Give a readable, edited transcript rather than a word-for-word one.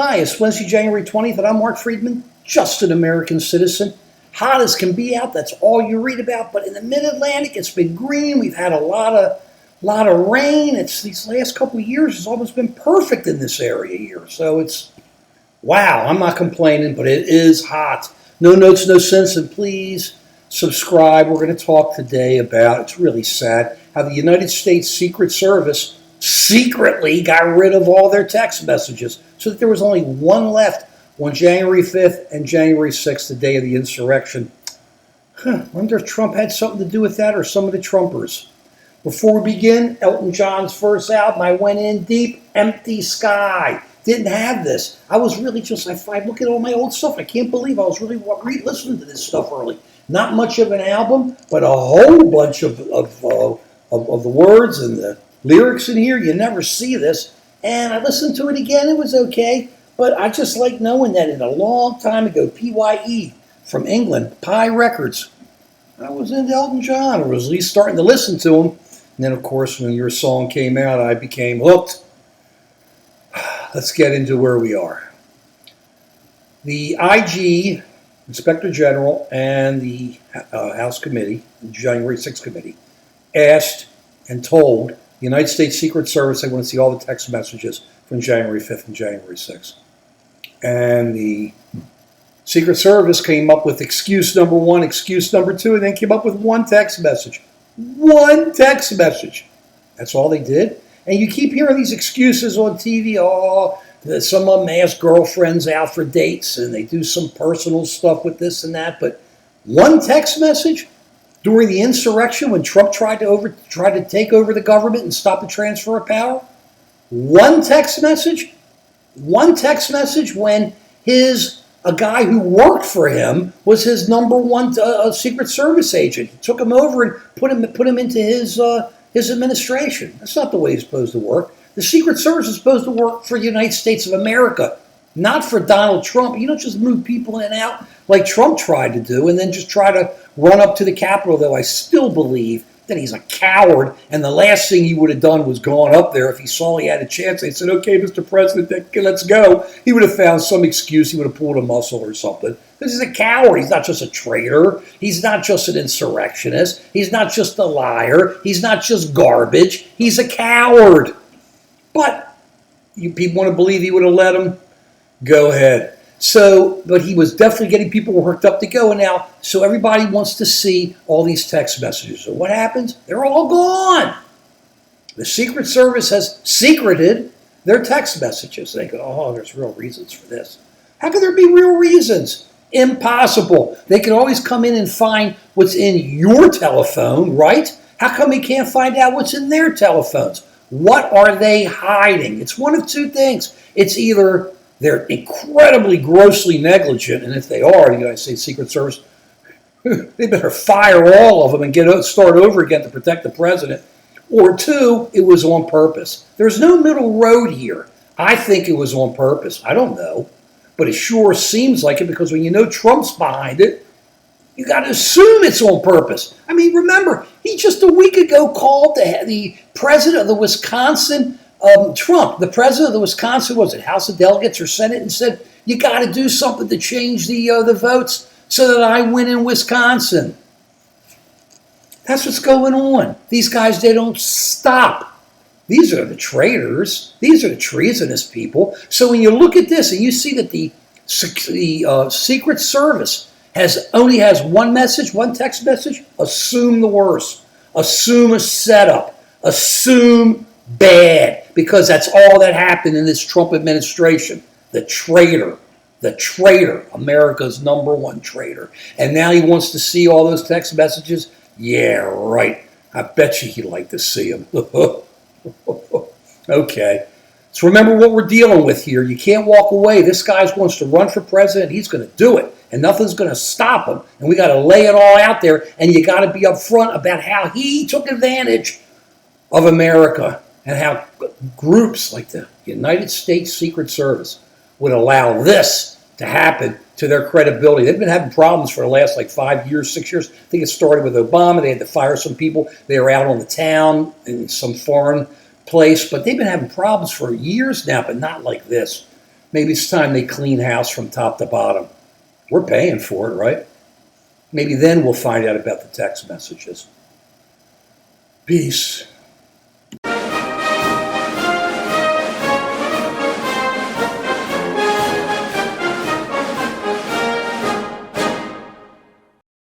Hi, it's Wednesday, January 20th, and I'm Mark Friedman, just an American citizen. Hot as can be out, that's all you read about. But in the Mid-Atlantic, it's been green. We've had a lot of rain. It's these last couple of years has almost been perfect in this area here. So it's, wow, I'm not complaining, but it is hot. No notes, no sense, and please subscribe. We're going to talk today about, it's really sad, how the United States Secret Service secretly got rid of all their text messages so that there was only one left on January 5th and January 6th, the day of the insurrection. Wonder if Trump had something to do with that or some of the Trumpers. Before we begin, Elton John's first album, I Went In Deep, Empty Sky. Didn't have this. I was really just, I look at all my old stuff. I can't believe I was really listening to this stuff early. Not much of an album, but a whole bunch of the words and the lyrics in here. You never see this. And I listened to it again. It was okay. But I just like knowing that in a long time ago, PYE from England, Pi Records, I was into Elton John, or was at least starting to listen to him. And then, of course, when your song came out, I became hooked. Let's get into where we are. The IG, Inspector General, and the House Committee, the January 6th Committee, asked and told the United States Secret Service they want to see all the text messages from January 5th and January 6th. And the Secret Service came up with excuse number one, excuse number two, and then came up with one text message. One text message. That's all they did. And you keep hearing these excuses on TV. Oh, some of them ask girlfriends out for dates, and they do some personal stuff with this and that. But one text message during the insurrection when Trump tried to take over the government and stop the transfer of power. One text message when a guy who worked for him was his number one Secret Service agent. He took him over and put him into his administration. That's not the way it's supposed to work. The Secret Service is supposed to work for the United States of America, not for Donald Trump. You don't just move people in and out like Trump tried to do and then just try to run up to the Capitol, though I still believe that he's a coward, and the last thing he would have done was gone up there if he saw he had a chance. They said, okay, Mr. President, let's go. He would have found some excuse. He would have pulled a muscle or something. This is a coward. He's not just a traitor. He's not just an insurrectionist. He's not just a liar. He's not just garbage. He's a coward. But you people want to believe he would have let him? Go ahead. But he was definitely getting people worked up to go. And now, so everybody wants to see all these text messages. So what happens? They're all gone. The Secret Service has secreted their text messages. They go, oh, there's real reasons for this. How can there be real reasons? Impossible. They can always come in and find what's in your telephone, right? How come we can't find out what's in their telephones? What are they hiding? It's one of two things. It's either they're incredibly grossly negligent, and if they are, the United States Secret Service, they better fire all of them and start over again to protect the president. Or two, it was on purpose. There's no middle road here. I think it was on purpose. I don't know. But it sure seems like it, because when you know Trump's behind it, you got to assume it's on purpose. I mean, remember, he just a week ago called the president of the Wisconsin Trump, the president of the Wisconsin, was it House of Delegates or Senate, and said, you got to do something to change the votes so that I win in Wisconsin. That's what's going on. These guys, they don't stop. These are the traitors. These are the treasonous people. So when you look at this and you see that the Secret Service only has one message, one text message, assume the worst. Assume a setup. Assume bad. Because that's all that happened in this Trump administration. The traitor, America's number one traitor. And now he wants to see all those text messages? Yeah, right. I bet you he'd like to see them. Okay. So remember what we're dealing with here. You can't walk away. This guy wants to run for president. He's going to do it. And nothing's going to stop him. And we got to lay it all out there. And you got to be upfront about how he took advantage of America. And how groups like the United States Secret Service would allow this to happen to their credibility. They've been having problems for the last 5 years, 6 years. I think it started with Obama. They had to fire some people. They were out on the town in some foreign place. But they've been having problems for years now, but not like this. Maybe it's time they clean house from top to bottom. We're paying for it, right? Maybe then we'll find out about the text messages. Peace.